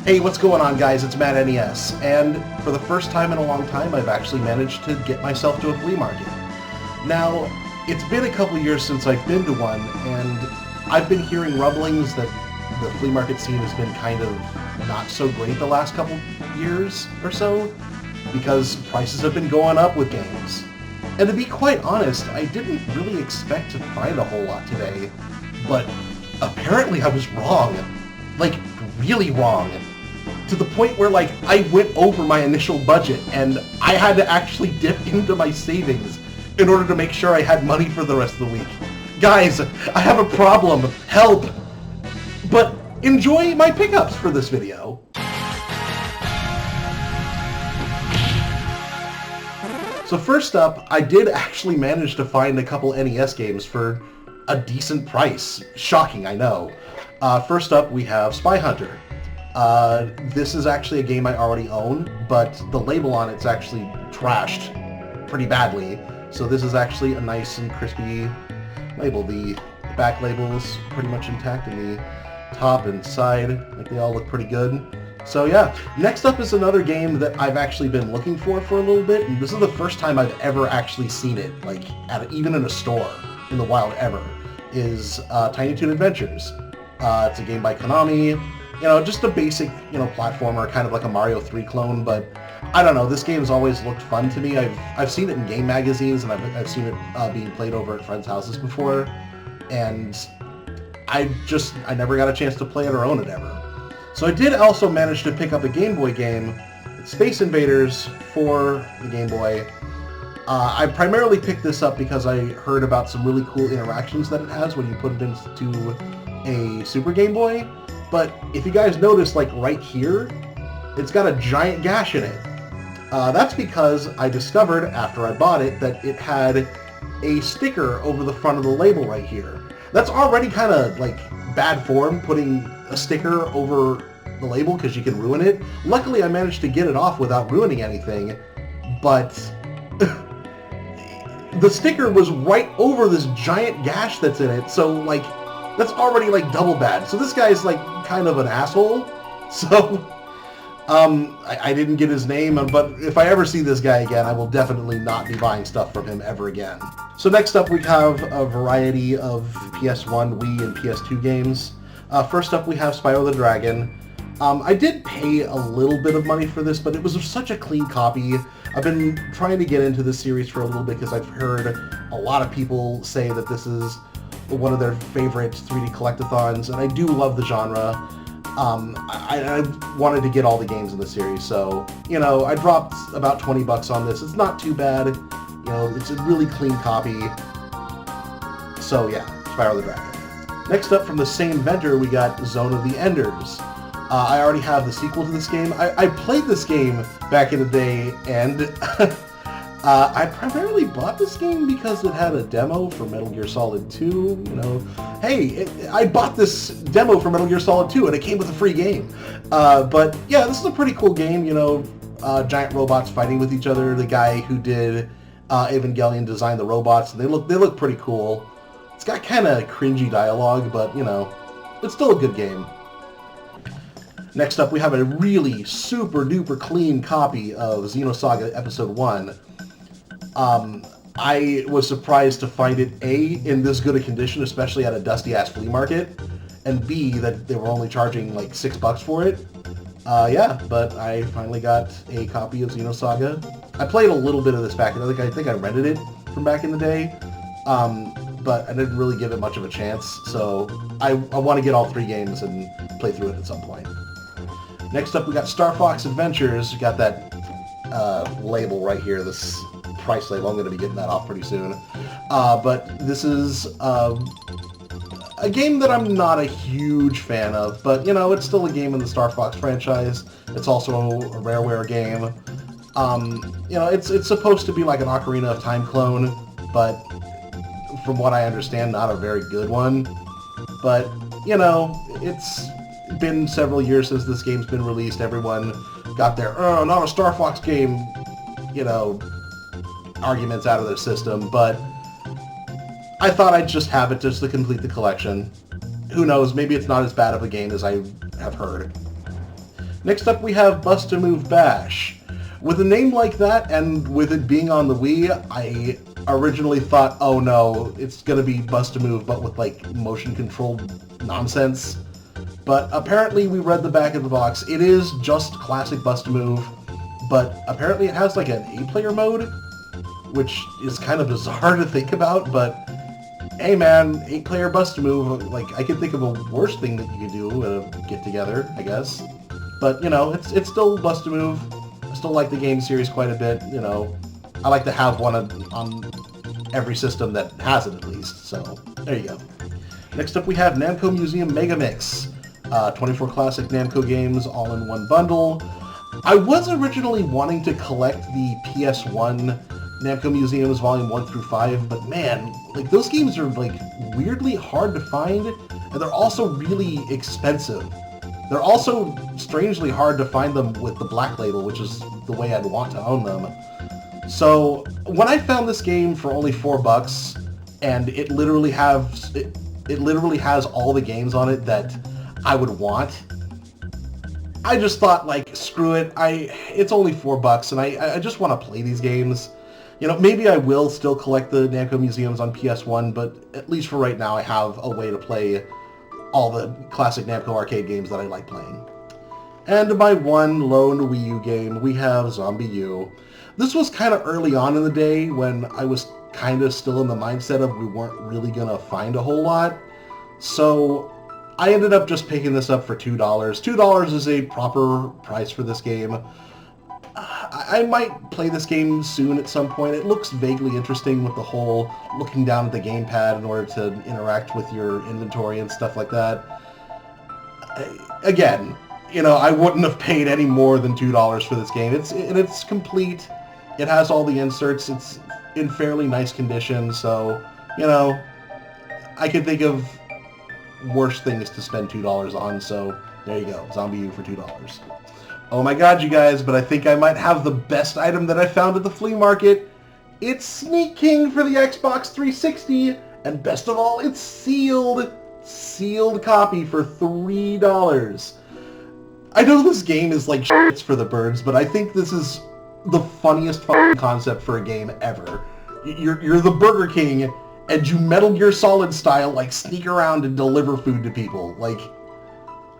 Hey, what's going on, guys? It's Matt NES, and for the first time in a long time, I've actually managed to get myself to a flea market. Now, it's been a couple years since I've been to one, and I've been hearing rumblings that the flea market scene has been kind of not so great the last couple years or so, because prices have been going up with games. And to be quite honest, I didn't really expect to find a whole lot today, but apparently I was wrong. Like, really wrong. To the point where, like, I went over my initial budget and I had to actually dip into my savings in order to make sure I had money for the rest of the week. Guys, I have a problem. Help! But enjoy my pickups for this video. So first up, I did actually manage to find a couple NES games for a decent price. Shocking, I know. First up, we have Spy Hunter. This is actually a game I already own, but the label on it's actually trashed pretty badly. So this is actually a nice and crispy label. The back label is pretty much intact, and the top and side, like, they all look pretty good. So yeah, next up is another game that I've actually been looking for a little bit, and this is the first time I've ever actually seen it, like, even in a store in the wild ever, is Tiny Toon Adventures. It's a game by Konami. You know, just a basic, platformer, kind of like a Mario 3 clone, but I don't know, this game's always looked fun to me. I've seen it in game magazines, and I've seen it being played over at friends' houses before, and I never got a chance to play it or own it ever. So I did also manage to pick up a Game Boy game, Space Invaders, for the Game Boy. I primarily picked this up because I heard about some really cool interactions that it has when you put it into a Super Game Boy. But if you guys notice, like, right here, it's got a giant gash in it. That's because I discovered, after I bought it, that it had a sticker over the front of the label right here. That's already kind of, like, bad form, putting a sticker over the label, because you can ruin it. Luckily, I managed to get it off without ruining anything, but the sticker was right over this giant gash that's in it, so, like, that's already, like, double bad. So this guy's, like, kind of an asshole. So, I didn't get his name, but if I ever see this guy again, I will definitely not be buying stuff from him ever again. So next up, we have a variety of PS1, Wii, and PS2 games. First up, we have Spyro the Dragon. I did pay a little bit of money for this, but it was such a clean copy. I've been trying to get into this series for a little bit because I've heard a lot of people say that this is one of their favorite 3D collectathons, and I do love the genre. I wanted to get all the games in the series, so, I dropped about 20 bucks on this. It's not too bad. It's a really clean copy. So yeah, Spyro the Dragon. Next up, from the same vendor, we got Zone of the Enders. I already have the sequel to this game. I played this game back in the day, and I primarily bought this game because it had a demo for Metal Gear Solid 2, Hey, I bought this demo for Metal Gear Solid 2 and it came with a free game. But yeah, this is a pretty cool game, giant robots fighting with each other. The guy who did Evangelion designed the robots, and they look pretty cool. It's got kind of cringy dialogue, but, it's still a good game. Next up, we have a really super duper clean copy of Xenosaga Episode 1. I was surprised to find it, A, in this good a condition, especially at a dusty-ass flea market, and B, that they were only charging like $6 for it. Yeah, but I finally got a copy of Xenosaga. I played a little bit of this back, I think I rented it from back in the day, but I didn't really give it much of a chance, so I want to get all 3 games and play through it at some point. Next up, we got Starfox Adventures. We got that label right here, this price label. I'm going to be getting that off pretty soon. But this is a game that I'm not a huge fan of, but, it's still a game in the Star Fox franchise. It's also a Rareware game. It's supposed to be like an Ocarina of Time clone, but from what I understand, not a very good one. But, it's been several years since this game's been released. Everyone got their, oh, not a Star Fox game, arguments out of their system, but I thought I'd just have it just to complete the collection. Who knows, maybe it's not as bad of a game as I have heard. Next up we have Bust-A-Move Bash. With a name like that, and with it being on the Wii, I originally thought, oh no, it's gonna be Bust-A-Move, but with like motion-controlled nonsense. But apparently we read the back of the box. It is just classic Bust-A-Move, but apparently it has like an 8-player mode, which is kind of bizarre to think about, but hey man, 8-player Bust-A-Move, like I could think of a worse thing that you could do at a get-together, I guess. But, you know, it's still Bust-A-Move. I still like the game series quite a bit, you know. I like to have one on every system that has it, at least, so there you go. Next up we have Namco Museum Mega Mix. 24 classic Namco games all in one bundle. I was originally wanting to collect the PS1 Namco Museums Volume 1 through 5, but man, like those games are like weirdly hard to find, and they're also really expensive. They're also strangely hard to find them with the Black Label, which is the way I'd want to own them. So when I found this game for only $4, and it literally has all the games on it that I would want, I just thought, like, screw it. It's only $4, and I just want to play these games. You know, maybe I will still collect the Namco Museums on PS1, but at least for right now, I have a way to play all the classic Namco arcade games that I like playing. And my one lone Wii U game, we have ZombiU. This was kind of early on in the day when I was kind of still in the mindset of we weren't really going to find a whole lot. So I ended up just picking this up for $2. $2 is a proper price for this game. I might play this game soon at some point. It looks vaguely interesting with the whole looking down at the gamepad in order to interact with your inventory and stuff like that. Again, you know, I wouldn't have paid any more than $2 for this game. It's complete. It has all the inserts. It's in fairly nice condition, so, you know, I could think of worse things to spend $2 on, so there you go. ZombiU for $2. Oh my god, you guys, but I think I might have the best item that I found at the flea market. It's Sneak King for the Xbox 360, and best of all, it's sealed. Sealed copy for $3. I know this game is like shits for the birds, but I think this is the funniest fucking concept for a game ever. You're the Burger King, and you Metal Gear Solid style, like, sneak around and deliver food to people. Like,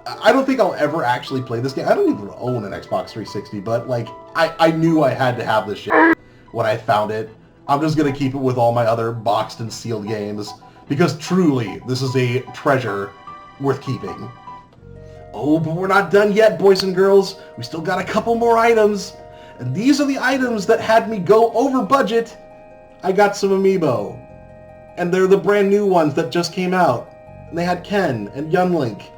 I don't think I'll ever actually play this game. I don't even own an Xbox 360, but, like, I knew I had to have this shit when I found it. I'm just gonna keep it with all my other boxed and sealed games, because truly, this is a treasure worth keeping. Oh, but we're not done yet, boys and girls. We still got a couple more items, and these are the items that had me go over budget. I got some Amiibo, and they're the brand new ones that just came out, and they had Ken and Young Link.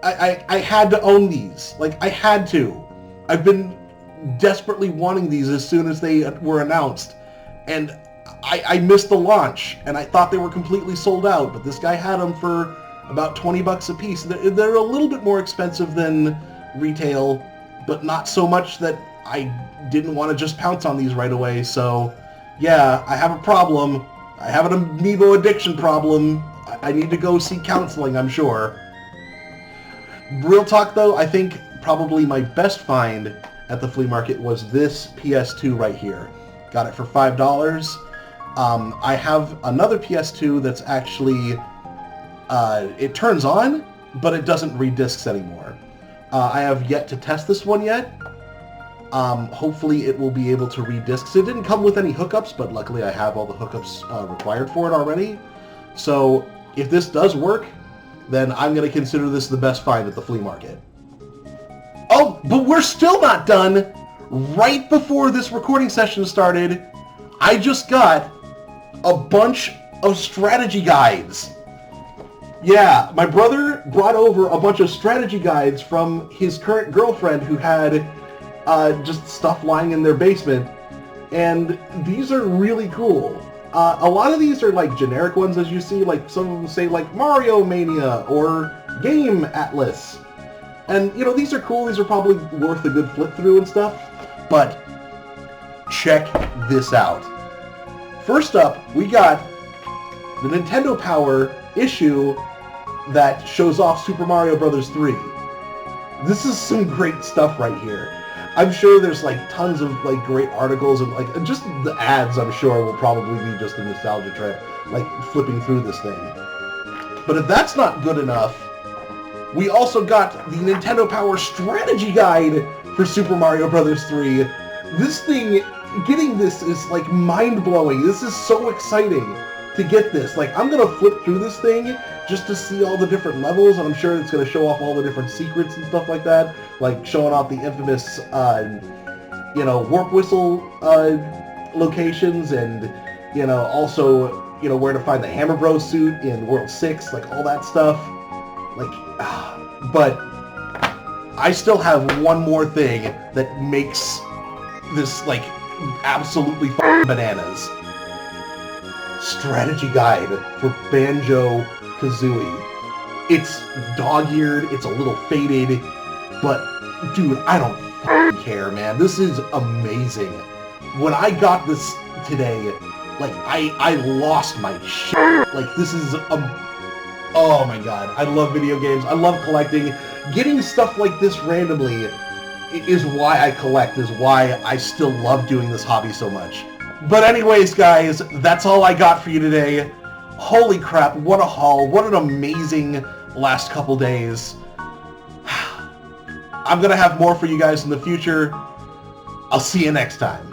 I had to own these. Like, I had to. I've been desperately wanting these as soon as they were announced. And I missed the launch, and I thought they were completely sold out, but this guy had them for about $20 a piece. They're a little bit more expensive than retail, but not so much that I didn't want to just pounce on these right away. So, yeah, I have a problem. I have an Amiibo addiction problem. I need to go seek counseling, I'm sure. Real talk, though, I think probably my best find at the flea market was this PS2 right here. Got it for $5. I have another PS2 that's actually, it turns on, but it doesn't read discs anymore. I have yet to test this one yet. Hopefully it will be able to read discs. It didn't come with any hookups, but luckily I have all the hookups required for it already. So if this does work, then I'm going to consider this the best find at the flea market. Oh, but we're still not done. Right before this recording session started, I just got a bunch of strategy guides. Yeah, my brother brought over a bunch of strategy guides from his current girlfriend who had just stuff lying in their basement, and these are really cool. A lot of these are like generic ones, as you see, like some of them say like Mario Mania or Game Atlas. And, you know, these are cool, these are probably worth a good flip through and stuff, but check this out. First up, we got the Nintendo Power issue that shows off Super Mario Bros. 3. This is some great stuff right here. I'm sure there's like tons of like great articles and like just the ads. I'm sure will probably be just a nostalgia trip, like flipping through this thing. But if that's not good enough, we also got the Nintendo Power Strategy Guide for Super Mario Bros. 3. This thing, getting this is like mind-blowing. This is so exciting to get this. Like, I'm going to flip through this thing just to see all the different levels, and I'm sure it's going to show off all the different secrets and stuff like that, like showing off the infamous, warp whistle locations, and, also, where to find the Hammer Bros suit in World 6, like all that stuff. Like, but I still have one more thing that makes this, like, absolutely bananas. Strategy guide for Banjo-Kazooie. It's dog-eared, it's a little faded, but, dude, I don't care, man. This is amazing. When I got this today, like, I lost my shit. Like, this is oh my god, I love video games. I love collecting. Getting stuff like this randomly is why I collect, is why I still love doing this hobby so much. But anyways, guys, that's all I got for you today. Holy crap, what a haul. What an amazing last couple days. I'm going to have more for you guys in the future. I'll see you next time.